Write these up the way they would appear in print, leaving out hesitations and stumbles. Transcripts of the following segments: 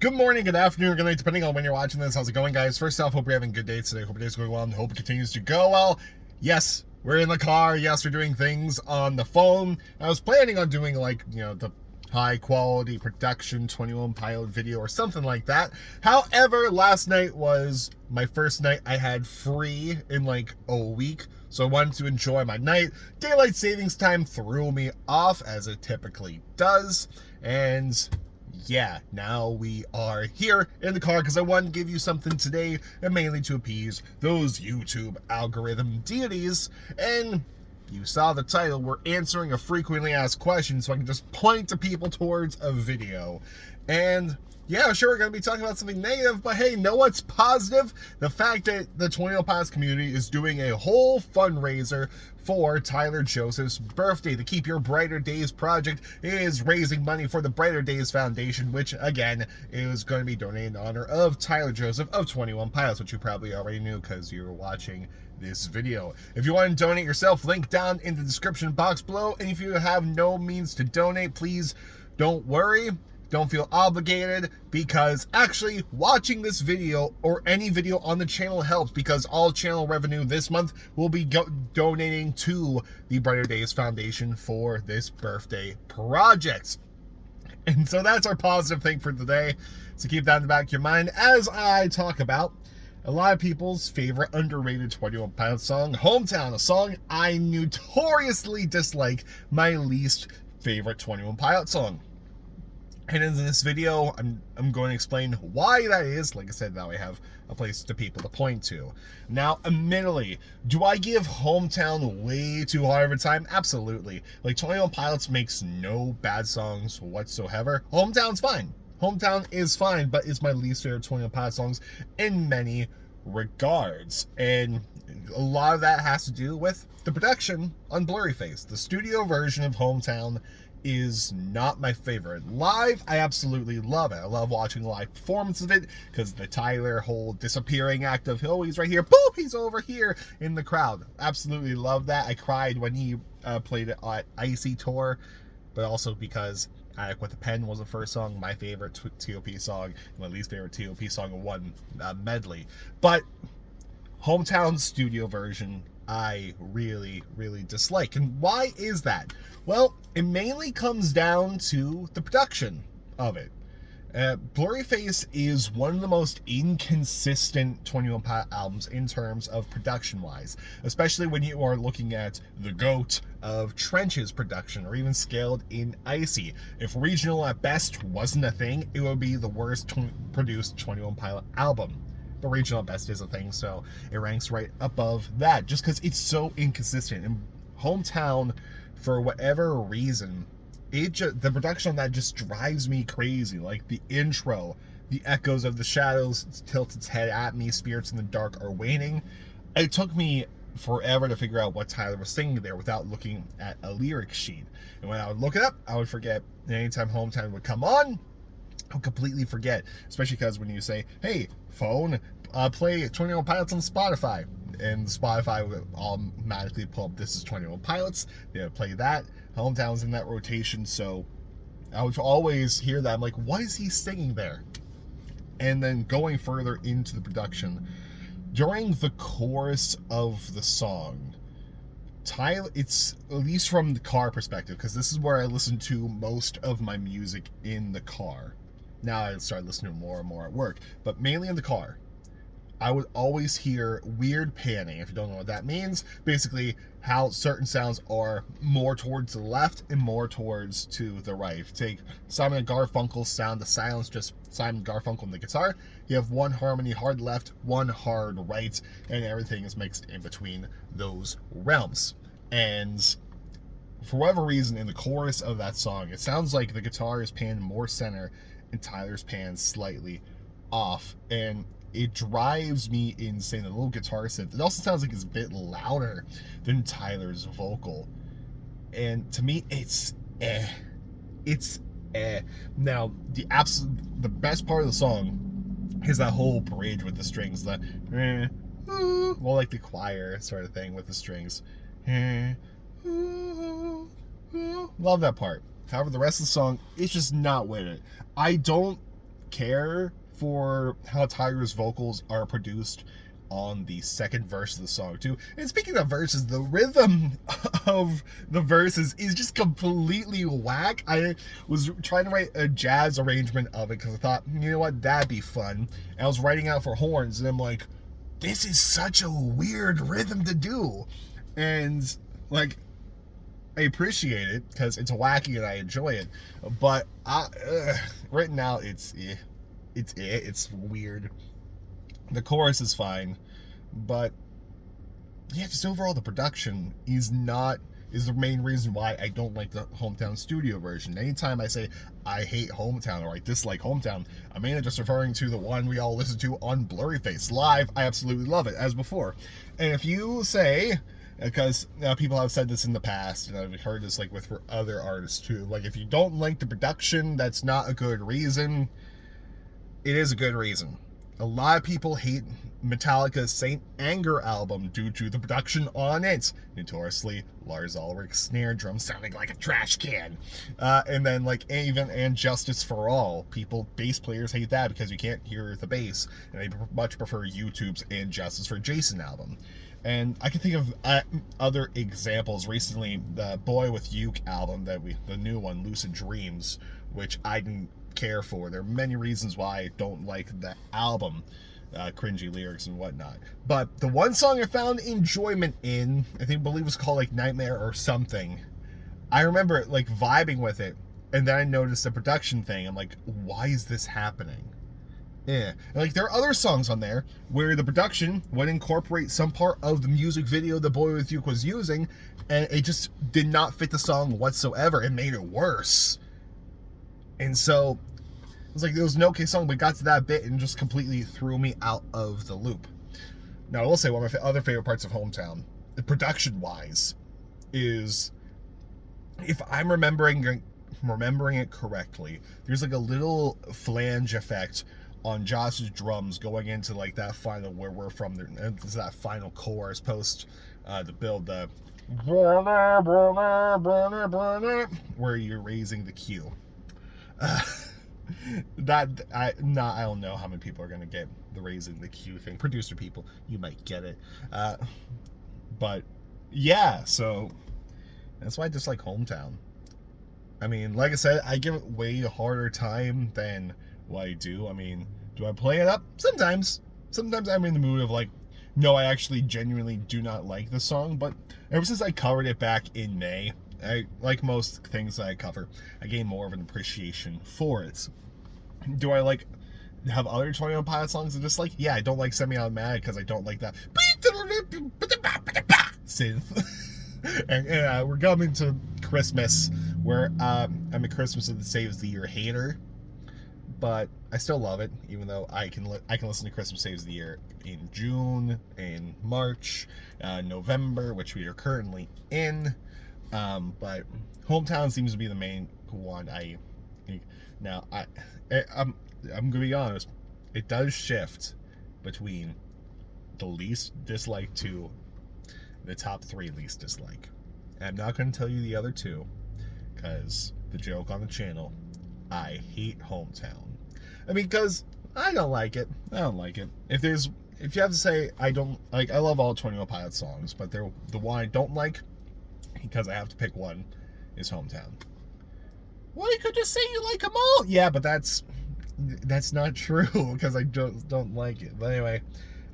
Good morning, good afternoon, good night, depending on when you're watching this. How's it going, guys? First off, hope you're having a good day today. Hope your day's going well and hope it continues to go well. Yes, we're in the car. Yes, we're doing things on the phone. I was planning on doing the high quality production 21 Pilot video or something like that. However, last night was my first night I had free in like a week. So I wanted to enjoy my night. Daylight savings time threw me off, as it typically does. And yeah, now we are here in the car because I wanted to give you something today, and mainly to appease those YouTube algorithm deities. And you saw the title, we're answering a frequently asked question, so I can just point to people towards a video. And yeah, sure, we're going to be talking about something negative, but hey, know what's positive? The fact that the 21 Pilots community is doing a whole fundraiser for Tyler Joseph's birthday. The Keep Your Brighter Days project is raising money for the Brighter Days Foundation, which, again, is going to be donated in honor of Tyler Joseph of 21 Pilots, which you probably already knew because you were watching this video. If you want to donate yourself, link down in the description box below. And if you have no means to donate, please don't worry. Don't feel obligated, because actually watching this video or any video on the channel helps, because all channel revenue this month will be donating to the Brighter Days Foundation for this birthday project. And so that's our positive thing for today. So keep that in the back of your mind as I talk about a lot of people's favorite underrated 21 Pilots song, Hometown, a song I notoriously dislike, my least favorite 21 Pilots song. And in this video, I'm going to explain why that is. Like I said, now I have a place to people to point to. Now, admittedly, do I give Hometown way too hard of a time? Absolutely. Like, 21 Pilots makes no bad songs whatsoever. Hometown's fine. Hometown is fine, but it's my least favorite 21 Pilots songs in many regards. And a lot of that has to do with the production on Blurryface. The studio version of Hometown is not my favorite. Live, I absolutely love it. I love watching live performances of it, because the Tyler whole disappearing act of, oh, he's right here, boop, he's over here in the crowd. Absolutely love that. I cried when he played it at Icy Tour, but also because Attic with a Pen was the first song, my favorite TOP song, my least favorite TOP song in one medley. But Hometown studio version, I really, really dislike. And why is that? Well, it mainly comes down to the production of it. Blurryface is one of the most inconsistent 21 Pilot albums in terms of production-wise, especially when you are looking at the GOAT of Trench's production, or even scaled in Icy. If regional at best wasn't a thing, it would be the worst produced 21 Pilot album. The regional at best is a thing, so it ranks right above that, just because it's so inconsistent. And Hometown, for whatever reason, the production on that just drives me crazy. Like the intro, the echoes of the shadows tilt its head at me, spirits in the dark are waning. It took me forever to figure out what Tyler was singing there without looking at a lyric sheet. And when I would look it up, I would forget. And anytime Hometown would come on, I'll completely forget, especially because when you say, hey, phone, play 21 Pilots on Spotify, and Spotify will automatically pull up This Is 21 Pilots. They would play that. Hometown's in that rotation, so I would always hear that. I'm like, what is he singing there? And then going further into the production, during the chorus of the song, Tyler, it's at least from the car perspective, because this is where I listen to most of my music in the car. Now I start listening more and more at work, but mainly in the car. I would always hear weird panning. If you don't know what that means, basically how certain sounds are more towards the left and more towards to the right. If you take Simon & Garfunkel's Sound of Silence, just Simon & Garfunkel on the guitar, you have one harmony hard left, one hard right, and everything is mixed in between those realms. And for whatever reason, in the chorus of that song, it sounds like the guitar is panned more center and Tyler's panned slightly off, and it drives me insane. The little guitar synth, it also sounds like it's a bit louder than Tyler's vocal, and to me it's Now the best part of the song is that whole bridge with the strings, the well, like the choir sort of thing with the strings. Love that part. However, the rest of the song is just not with it. I don't care for how Tyra's vocals are produced on the second verse of the song too. And speaking of verses, the rhythm of the verses is just completely whack. I was trying to write a jazz arrangement of it because I thought, you know what, that'd be fun. And I was writing out for horns, and I'm like, this is such a weird rhythm to do. And like, I appreciate it because it's wacky and I enjoy it. But right now it's weird. The chorus is fine, but yeah, just overall the production is the main reason why I don't like the Hometown studio version. Anytime I say I hate Hometown or I dislike Hometown, I'm mainly just referring to the one we all listen to on Blurryface live. I absolutely love it, as before. And if you say, because people have said this in the past, and I've heard this like with for other artists too, like if you don't like the production, that's not a good reason. It is a good reason. A lot of people hate Metallica's Saint Anger album due to the production on it. Notoriously, Lars Ulrich's snare drum sounding like a trash can. And then like even and Justice for All. Bass players hate that because you can't hear the bass. And they much prefer YouTube's And Justice for Jason album. And I can think of other examples recently. The Boy with Uke album, the new one, Lucid Dreams, which I didn't care for. There are many reasons why I don't like that album, cringy lyrics and whatnot. But the one song I found enjoyment in, I believe it was called like Nightmare or something. I remember like vibing with it, and then I noticed the production thing. I'm like, why is this happening? Yeah, like there are other songs on there where the production would incorporate some part of the music video the Boy with Uke was using, and it just did not fit the song whatsoever. It made it worse. And so it was like there was an okay song, but got to that bit and just completely threw me out of the loop. Now I will say one of my other favorite parts of Hometown, production-wise, is, if I'm remembering it correctly, there's like a little flange effect on Josh's drums going into like that final where we're from. There's that final chorus post the build, the where you're raising the Q. I don't know how many people are gonna get the raising the Q thing. Producer people, you might get it. But yeah, so that's why I dislike Hometown. I mean, like I said, I give it way harder time than what I do. I mean, do I play it up? Sometimes. Sometimes I'm in the mood of like, no, I actually genuinely do not like the song. But ever since I covered it back in May, like most things that I cover, I gain more of an appreciation for it. Do I like have other 21 Pilot songs that dislike? Yeah, I don't like Semi-Automatic because I don't like that synth. And we're coming to Christmas, where I'm a Christmas of the Saves the Year hater, but I still love it, even though I can listen to Christmas Saves the Year in June, in March, November, which we are currently in. But Hometown seems to be the main one. I'm gonna be honest, it does shift between the least dislike to the top 3 least dislike. And I'm not gonna tell you the other 2, because the joke on the channel, I hate Hometown. I mean, because I don't like it. I don't like it. If you have to say I don't like, I love all 21 Pilots songs, but the one I don't like, because I have to pick one, is Hometown. Well, you could just say you like them all. Yeah, but that's not true, because I don't like it. But anyway,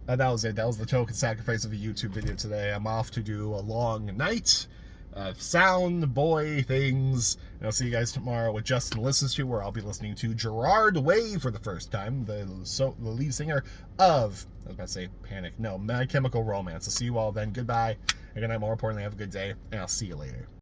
that was it. That was the token sacrifice of a YouTube video today. I'm off to do a long night of sound boy things. And I'll see you guys tomorrow with Justin Listens To, where I'll be listening to Gerard Way for the first time, the lead singer of, I was about to say Panic, no, My Chemical Romance. I'll see you all then. Goodbye. And good night. More importantly, have a good day, and I'll see you later.